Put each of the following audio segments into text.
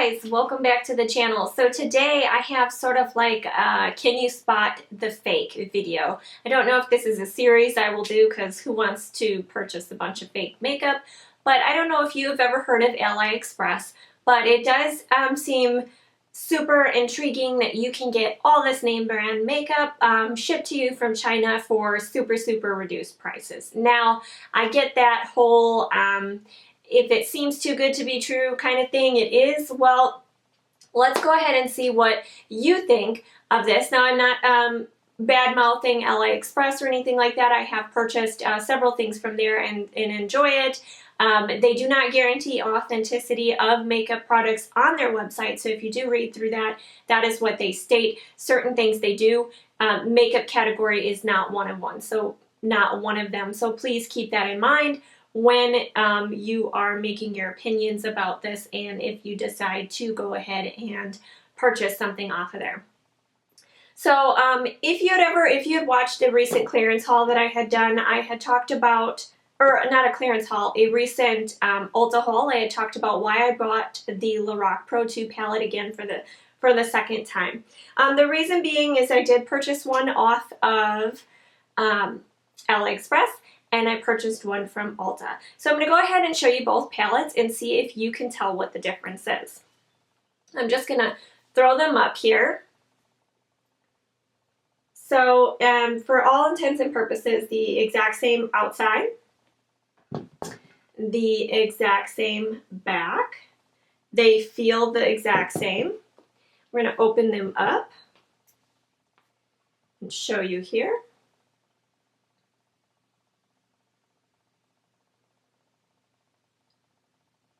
guys, welcome back to the channel. So today I have sort of like can you spot the fake video. I don't know if this is a series I will do because who wants to purchase a bunch of fake makeup, but I don't know if you have ever heard of AliExpress, but it does seem super intriguing that you can get all this name brand makeup shipped to you from China for super reduced prices. Now I get that whole if it seems too good to be true kind of thing. It is. Well, let's go ahead and see what you think of this. Now, I'm not bad-mouthing AliExpress or anything like that. I have purchased several things from there and enjoy it. They do not guarantee authenticity of makeup products on their website, so if you do read through that, that is what they state. Certain things they do. Makeup category is not one of them, so please keep that in mind when you are making your opinions about this and if you decide to go ahead and purchase something off of there. So if you had watched the recent clearance haul that I had done, I had talked about, or not a clearance haul, a recent Ulta haul. I had talked about why I bought the Lorac Pro 2 palette again for the second time. The reason being is I did purchase one off of AliExpress, and I purchased one from Ulta. So I'm going to go ahead and show you both palettes and see if you can tell what the difference is. I'm just going to throw them up here. So for all intents and purposes, the exact same outside, the exact same back. They feel the exact same. We're going to open them up and show you here.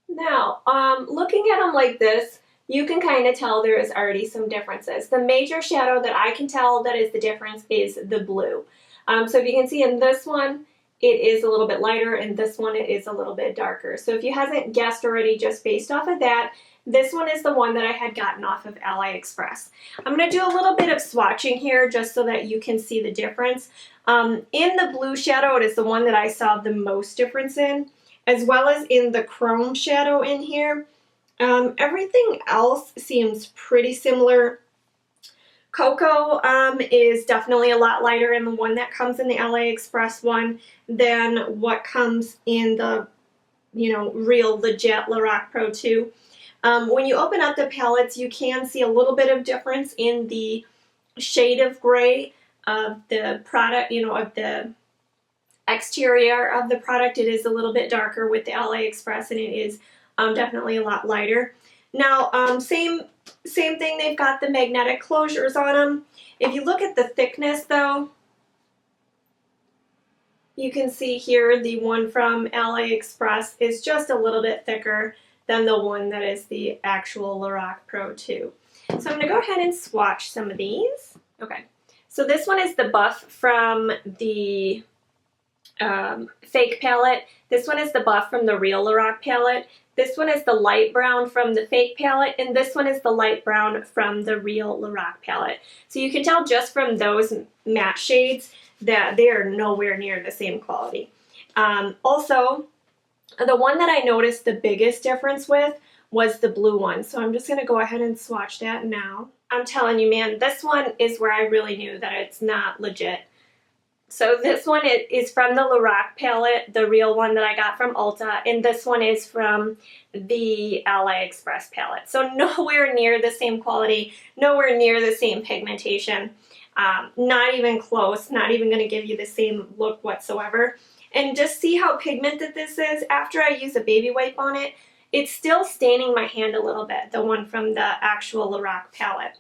Now, looking at them like this, you can kind of tell there is already some differences. The major shadow that I can tell that is the difference is the blue. So if you can see in this one, it is a little bit lighter, and this one it is a little bit darker. So if you haven't guessed already just based off of that, this one is the one that I had gotten off of AliExpress. I'm going to do a little bit of swatching here just so that you can see the difference. In the blue shadow, it is the one that I saw the most difference in, as well as in the chrome shadow in here. Everything else seems pretty similar. Cocoa is definitely a lot lighter in the one that comes in the AliExpress one than what comes in the, real legit Lorac Pro 2. When you open up the palettes, you can see a little bit of difference in the shade of gray of the product, of the exterior of the product. It is a little bit darker with the AliExpress, and it is definitely a lot lighter. Now, same thing, they've got the magnetic closures on them. If you look at the thickness though, you can see here the one from AliExpress is just a little bit thicker than the one that is the actual Lorac Pro 2. So I'm going to go ahead and swatch some of these. Okay, so this one is the buff from the fake palette. This one is the buff from the real Lorac palette. This one is the light brown from the fake palette, and this one is the light brown from the real Lorac palette. So you can tell just from those matte shades that they are nowhere near the same quality. Also, the one that I noticed the biggest difference with was the blue one. So I'm just going to go ahead and swatch that now. I'm telling you, man, this one is where I really knew that it's not legit. So this one is from the Lorac palette, the real one that I got from Ulta, and this one is from the AliExpress palette. So nowhere near the same quality, nowhere near the same pigmentation, not even close, not even going to give you the same look whatsoever. And just see how pigmented this is. After I use a baby wipe on it, it's still staining my hand a little bit, the one from the actual Lorac palette.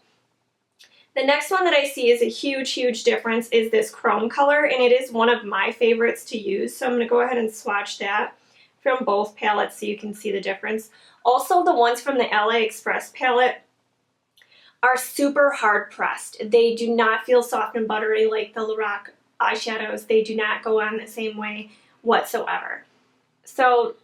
The next one that I see is a huge difference is this chrome color, and it is one of my favorites to use. So I'm going to go ahead and swatch that from both palettes so you can see the difference. Also, the ones from the AliExpress palette are super hard pressed. They do not feel soft and buttery like the Lorac eyeshadows. They do not go on the same way whatsoever. So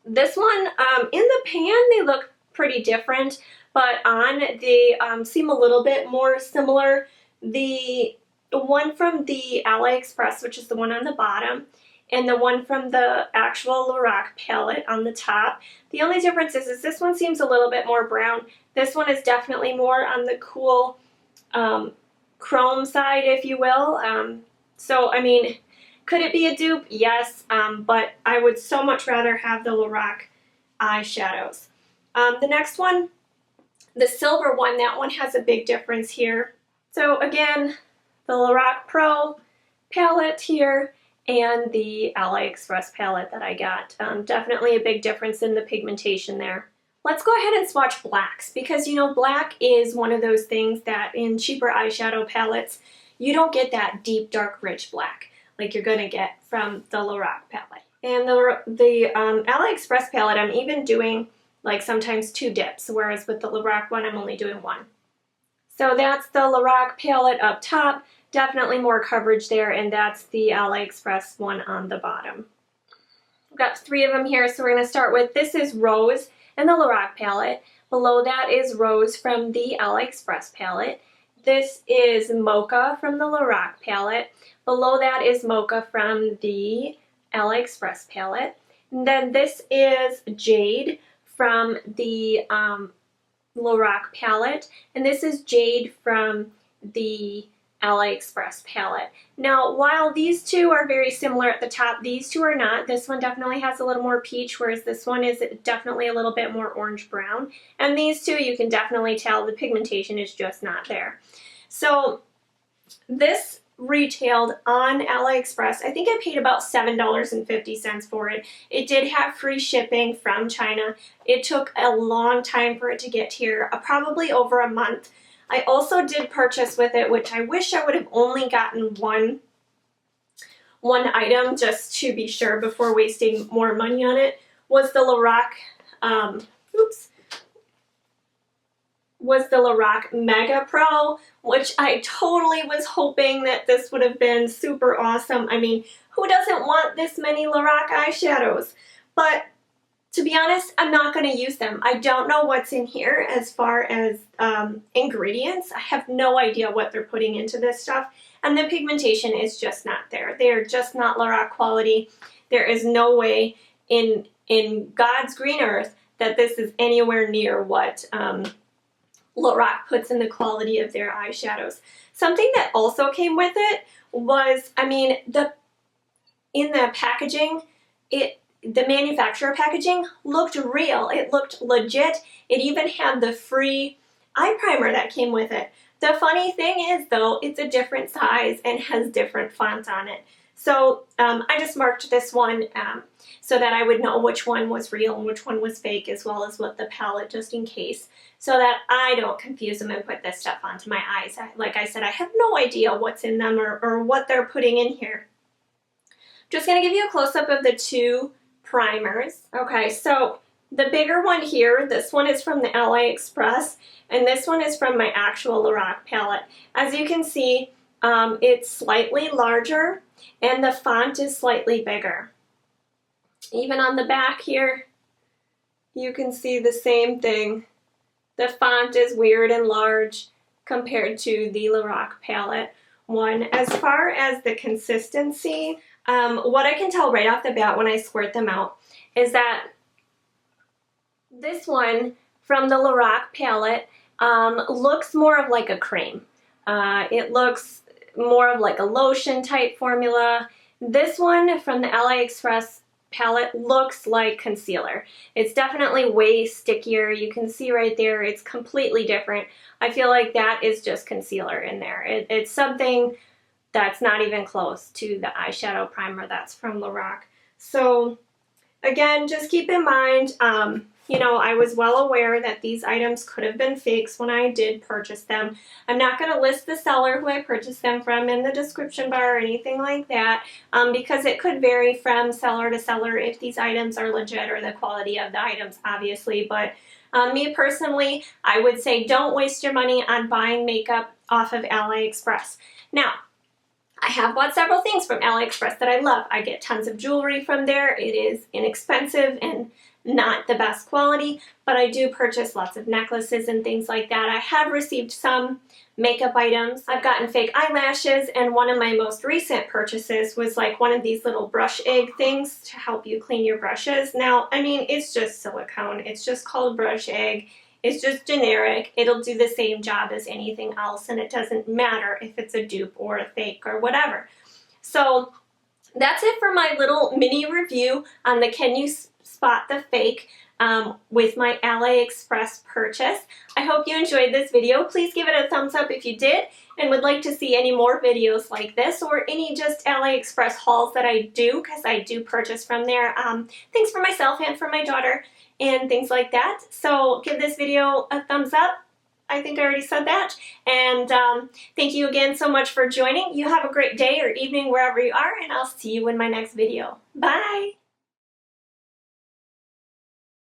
this one, in the pan, they look pretty different. But on, they seem a little bit more similar. The one from the AliExpress, which is the one on the bottom, and the one from the actual Lorac palette on the top. The only difference is this one seems a little bit more brown. This one is definitely more on the cool chrome side, if you will. So, I mean, could it be a dupe? Yes, but I would so much rather have the Lorac eyeshadows. The next one, the silver one, that one has a big difference here. So again, the Lorac Pro palette here and the AliExpress palette that I got. Definitely a big difference in the pigmentation there. Let's go ahead and swatch blacks, because you know, black is one of those things that in cheaper eyeshadow palettes, you don't get that deep, dark, rich black like you're gonna get from the Lorac palette. And the AliExpress palette, I'm even doing like sometimes 2 dips, whereas with the Lorac one, I'm only doing 1. So that's the Lorac palette up top, definitely more coverage there, and that's the AliExpress one on the bottom. I've got 3 of them here, so we're gonna start with, this is Rose in the Lorac palette. Below that is Rose from the AliExpress palette. This is Mocha from the Lorac palette. Below that is Mocha from the AliExpress palette. And then this is Jade from the Lorac palette. And this is Jade from the AliExpress palette. Now, while these two are very similar at the top, these two are not. This one definitely has a little more peach, whereas this one is definitely a little bit more orange-brown. And these two, you can definitely tell the pigmentation is just not there. So this retailed on AliExpress. I think I paid about $7.50 for it. It did have free shipping from China. It took a long time for it to get here, probably over a month. I also did purchase with it, which I wish I would have only gotten one item just to be sure before wasting more money on it, was the Lorac, was the Lorac Mega Pro, which I totally was hoping that this would have been super awesome. I mean, who doesn't want this many Lorac eyeshadows? But to be honest, I'm not going to use them. I don't know what's in here as far as ingredients. I have no idea what they're putting into this stuff. And the pigmentation is just not there. They're just not Lorac quality. There is no way in God's green earth that this is anywhere near what Lorac puts in the quality of their eyeshadows. Something that also came with it was, I mean, in the packaging, the manufacturer packaging looked real. It looked legit. It even had the free eye primer that came with it. The funny thing is, though, it's a different size and has different fonts on it. So I just marked this one so that I would know which one was real and which one was fake, as well as what the palette, just in case, so that I don't confuse them and put this stuff onto my eyes. Like I said, I have no idea what's in them or what they're putting in here. Just going to give you a close-up of the 2 primers. Okay, so the bigger one here, this one is from the AliExpress, and this one is from my actual Lorac palette. As you can see, it's slightly larger, and the font is slightly bigger. Even on the back here, you can see the same thing. The font is weird and large compared to the Lorac palette one. As far as the consistency, what I can tell right off the bat when I squirt them out is that this one from the Lorac palette looks more of like a cream. It looks more of like a lotion type formula. This one from the AliExpress palette looks like concealer. It's definitely way stickier. You can see right there, it's completely different. I feel like that is just concealer in there. It's something that's not even close to the eyeshadow primer that's from Lorac. So again, just keep in mind, you know, I was well aware that these items could have been fakes when I did purchase them. I'm not going to list the seller who I purchased them from in the description bar or anything like that, because it could vary from seller to seller if these items are legit, or the quality of the items, obviously. But me personally, I would say don't waste your money on buying makeup off of AliExpress. Now, I have bought several things from AliExpress that I love. I get tons of jewelry from there. It is inexpensive and not the best quality, but I do purchase lots of necklaces and things like that. I have received some makeup items. I've gotten fake eyelashes, and one of my most recent purchases was like one of these little brush egg things to help you clean your brushes. Now, I mean, it's just silicone. It's just called brush egg. It's just generic. It'll do the same job as anything else, and it doesn't matter if it's a dupe or a fake or whatever. So that's it for my little mini review on the Can You Spot the Fake with my AliExpress purchase. I hope you enjoyed this video. Please give it a thumbs up if you did and would like to see any more videos like this or any just AliExpress hauls that I do, because I do purchase from there. Things for myself and for my daughter and things like that. So give this video a thumbs up. I think I already said that. And thank you again so much for joining. You have a great day or evening wherever you are, and I'll see you in my next video. Bye!